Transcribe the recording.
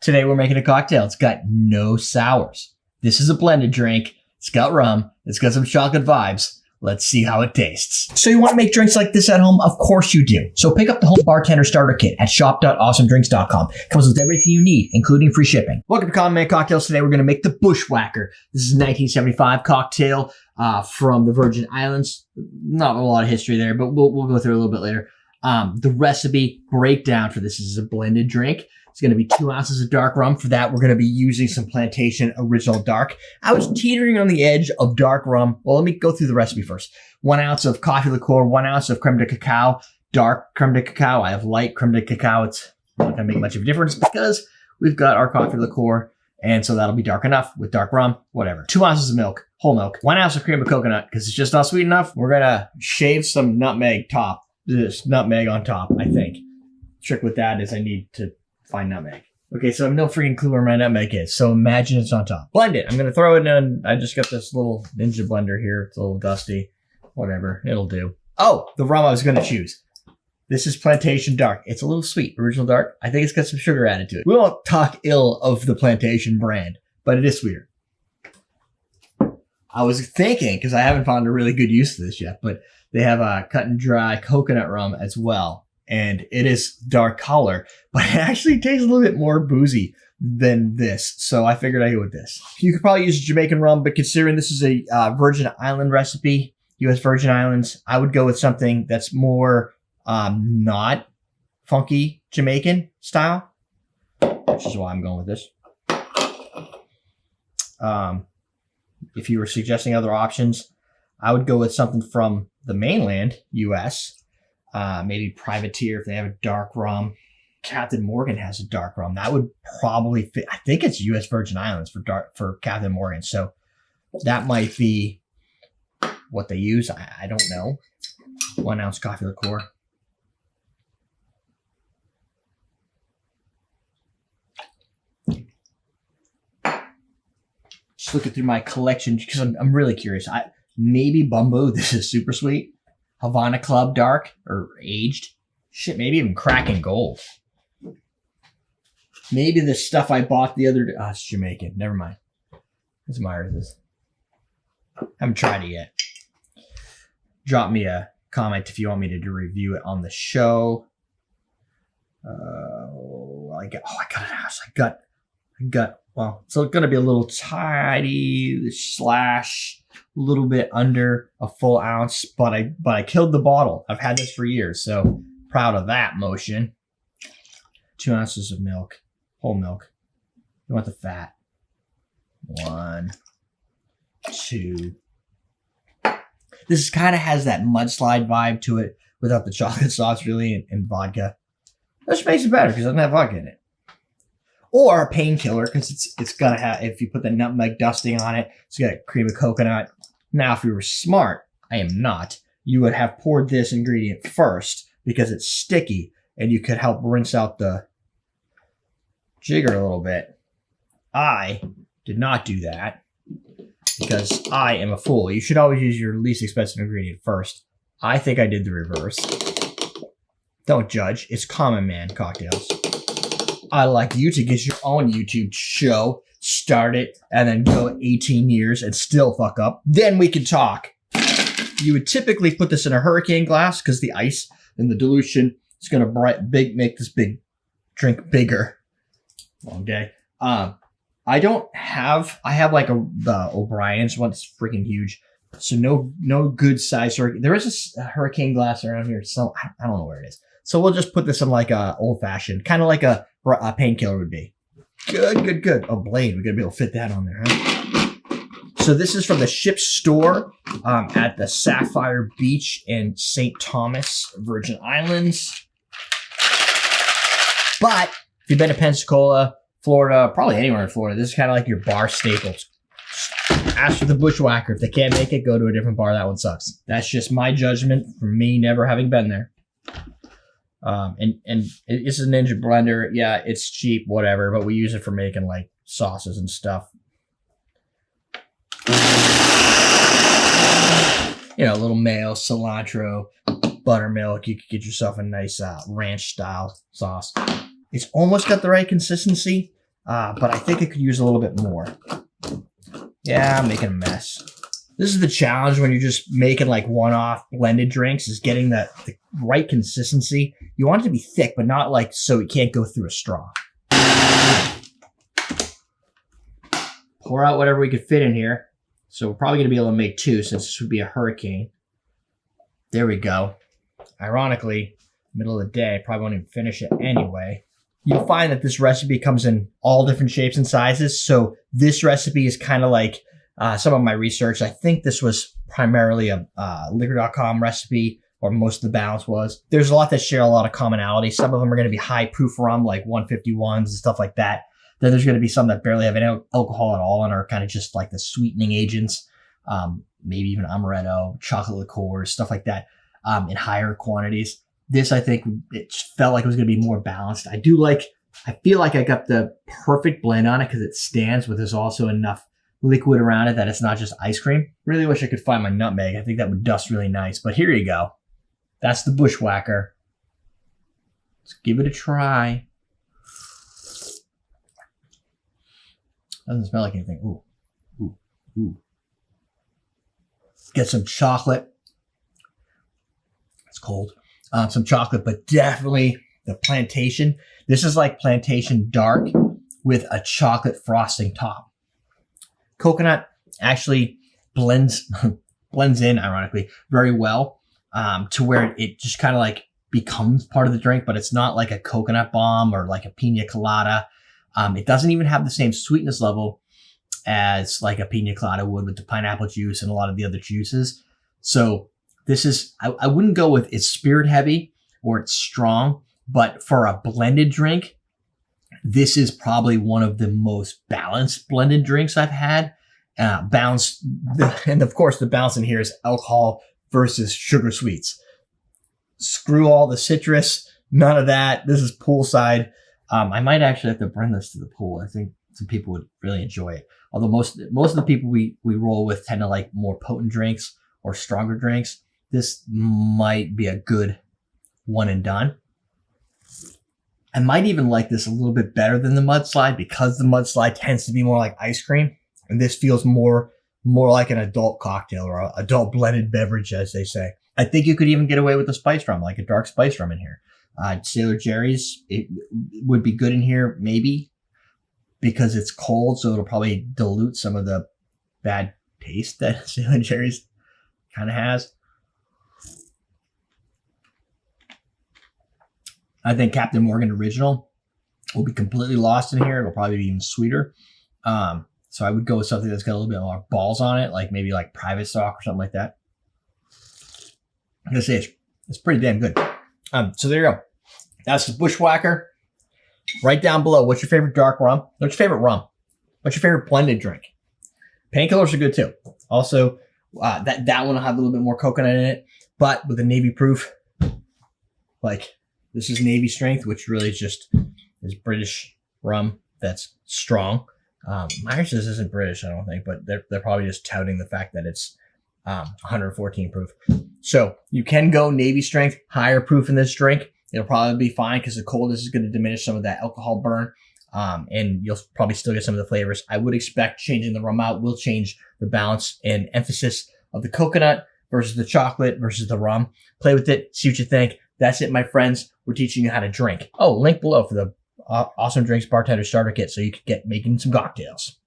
Today we're making a cocktail. It's got no sours. This is a blended drink. It's got rum. It's got some chocolate vibes. Let's see how it tastes. So you want to make drinks like this at home? Of course you do. So pick up the Home Bartender Starter Kit at shop.awesomedrinks.com. Comes with everything you need, including free shipping. Welcome to Common Man Cocktails. Today we're going to make the Bushwacker. This is a 1975 cocktail from the Virgin Islands. Not a lot of history there, but we'll go through it a little bit later. The recipe breakdown for this is a blended drink. It's going to be 2 ounces of dark rum. For that, we're going to be using some Plantation Original Dark. I was teetering on the edge of dark rum. Well, let me go through the recipe first. 1 ounce of coffee liqueur, 1 ounce of crème de cacao, dark crème de cacao. I have light crème de cacao. It's not going to make much of a difference because we've got our coffee liqueur, and so that'll be dark enough with dark rum, whatever. 2 ounces of milk, whole milk, 1 ounce of cream of coconut because it's just not sweet enough. We're going to shave some nutmeg top, this nutmeg on top, I think. Trick with that is I need to find nutmeg. Okay, so I have no freaking clue where my nutmeg is, so imagine it's on top. Blend it. I'm going to throw it in. I just got this little Ninja blender here. It's a little dusty. Whatever. It'll do. Oh, the rum I was going to choose. This is Plantation Dark. It's a little sweet. Original Dark. I think it's got some sugar added to it. We won't talk ill of the Plantation brand, but it is sweeter. I was thinking, because I haven't found a really good use for this yet, but they have a cut and dry coconut rum as well. And it is dark color, but it actually tastes a little bit more boozy than this. So I figured I'd go with this. You could probably use Jamaican rum, but considering this is a Virgin Island recipe, U.S. Virgin Islands, I would go with something that's more not funky Jamaican style, which is why I'm going with this. If you were suggesting other options, I would go with something from the mainland U.S., maybe Privateer if they have a dark rum. Captain Morgan has a dark rum. That would probably fit. I think it's U.S. Virgin Islands for Captain Morgan. So that might be what they use. I don't know. 1 ounce coffee liqueur. Just looking through my collection because I'm really curious. Maybe Bumbo. This is super sweet. Havana Club Dark or aged. Shit, maybe even Kraken Gold. Maybe the stuff I bought the other day. Oh, it's Jamaican. Never mind. Let's admire this. Haven't tried it yet. Drop me a comment if you want me to review it on the show. I got an ounce. I got. Well, so it's going to be a little tidy slash a little bit under a full ounce, but I killed the bottle. I've had this for years, so proud of that motion. 2 ounces of milk, whole milk. You want the fat. 1, 2. This kind of has that mudslide vibe to it without the chocolate sauce really and vodka. Which makes it better because it doesn't have vodka in it. Or a painkiller, because it's gonna have, if you put the nutmeg dusting on it, it's got cream of coconut. Now, if you were smart, I am not, you would have poured this ingredient first because it's sticky and you could help rinse out the jigger a little bit. I did not do that because I am a fool. You should always use your least expensive ingredient first. I think I did the reverse. Don't judge. It's Common Man Cocktails. I'd like you to get your own YouTube show, start it, and then go 18 years and still fuck up. Then we can talk. You would typically put this in a hurricane glass because the ice and the dilution is going to make this big drink bigger. Okay. I have like the O'Brien's one that's freaking huge. So no good size hurricane. There is a hurricane glass around here. So I don't know where it is. So we'll just put this in like a old fashioned, kind of like a painkiller would be. Good. A blade. We're going to be able to fit that on there, huh? So this is from the ship store at the Sapphire Beach in St. Thomas, Virgin Islands. But if you've been to Pensacola, Florida, probably anywhere in Florida, this is kind of like your bar staples. Ask for the Bushwacker. If they can't make it, go to a different bar. That one sucks. That's just my judgment from me never having been there. And it's a Ninja blender. Yeah, it's cheap, whatever, but we use it for making like sauces and stuff. You know, a little mayo, cilantro, buttermilk. You could get yourself a nice ranch style sauce. It's almost got the right consistency. but I think it could use a little bit more. Yeah, I'm making a mess. This is the challenge when you're just making like one-off blended drinks, is getting the right consistency. You want it to be thick, but not like so it can't go through a straw. Pour out whatever we could fit in here. So we're probably going to be able to make 2 since this would be a hurricane. There we go. Ironically, middle of the day, probably won't even finish it anyway. You'll find that this recipe comes in all different shapes and sizes. So this recipe is kind of like some of my research. I think this was primarily a liquor.com recipe, or most of the balance was. There's a lot that share a lot of commonality. Some of them are going to be high proof rum, like 151s and stuff like that. Then there's going to be some that barely have any alcohol at all and are kind of just like the sweetening agents, maybe even amaretto, chocolate liqueurs, stuff like that, in higher quantities. This, I think, it felt like it was going to be more balanced. I feel like I got the perfect blend on it because it stands, but there's also enough liquid around it that it's not just ice cream. Really wish I could find my nutmeg. I think that would dust really nice, but here you go. That's the Bushwacker. Let's give it a try. Doesn't smell like anything. Ooh, ooh, ooh. Get some chocolate. It's cold. Some chocolate, but definitely the plantation. This is like plantation dark with a chocolate frosting top. Coconut actually blends in, ironically, very well to where it just kind of like becomes part of the drink, but it's not like a coconut bomb or like a pina colada. It doesn't even have the same sweetness level as like a pina colada would with the pineapple juice and a lot of the other juices. So this is, I wouldn't go with it's spirit heavy or it's strong, but for a blended drink, this is probably one of the most balanced blended drinks I've had. Balanced, and of course the balance in here is alcohol versus sugar sweets. Screw all the citrus, none of that. This is poolside. I might actually have to bring this to the pool. I think some people would really enjoy it. Although most of the people we roll with tend to like more potent drinks or stronger drinks. This might be a good one and done. I might even like this a little bit better than the mudslide because the mudslide tends to be more like ice cream. And this feels more like an adult cocktail or an adult blended beverage, as they say. I think you could even get away with a spice rum, like a dark spice rum in here. Sailor Jerry's, it would be good in here, maybe, because it's cold, so it'll probably dilute some of the bad taste that Sailor Jerry's kind of has. I think Captain Morgan Original will be completely lost in here. It'll probably be even sweeter. So I would go with something that's got a little bit more balls on it, like maybe like Private Stock or something like that. I'm going to say it's pretty damn good. So there you go. That's the Bushwacker. Right down below, what's your favorite dark rum? What's your favorite rum? What's your favorite blended drink? Painkillers are good too. Also, that one will have a little bit more coconut in it, but with a Navy proof. Like, this is Navy strength, which really is British rum that's strong. Myers isn't British, I don't think, but they're probably just touting the fact that it's 114 proof. So you can go Navy strength, higher proof in this drink. It'll probably be fine because the coldness is going to diminish some of that alcohol burn. And you'll probably still get some of the flavors. I would expect changing the rum out will change the balance and emphasis of the coconut versus the chocolate versus the rum. Play with it. See what you think. That's it, my friends. We're teaching you how to drink. Oh, link below for the awesome drinks bartender starter kit so you could get making some cocktails.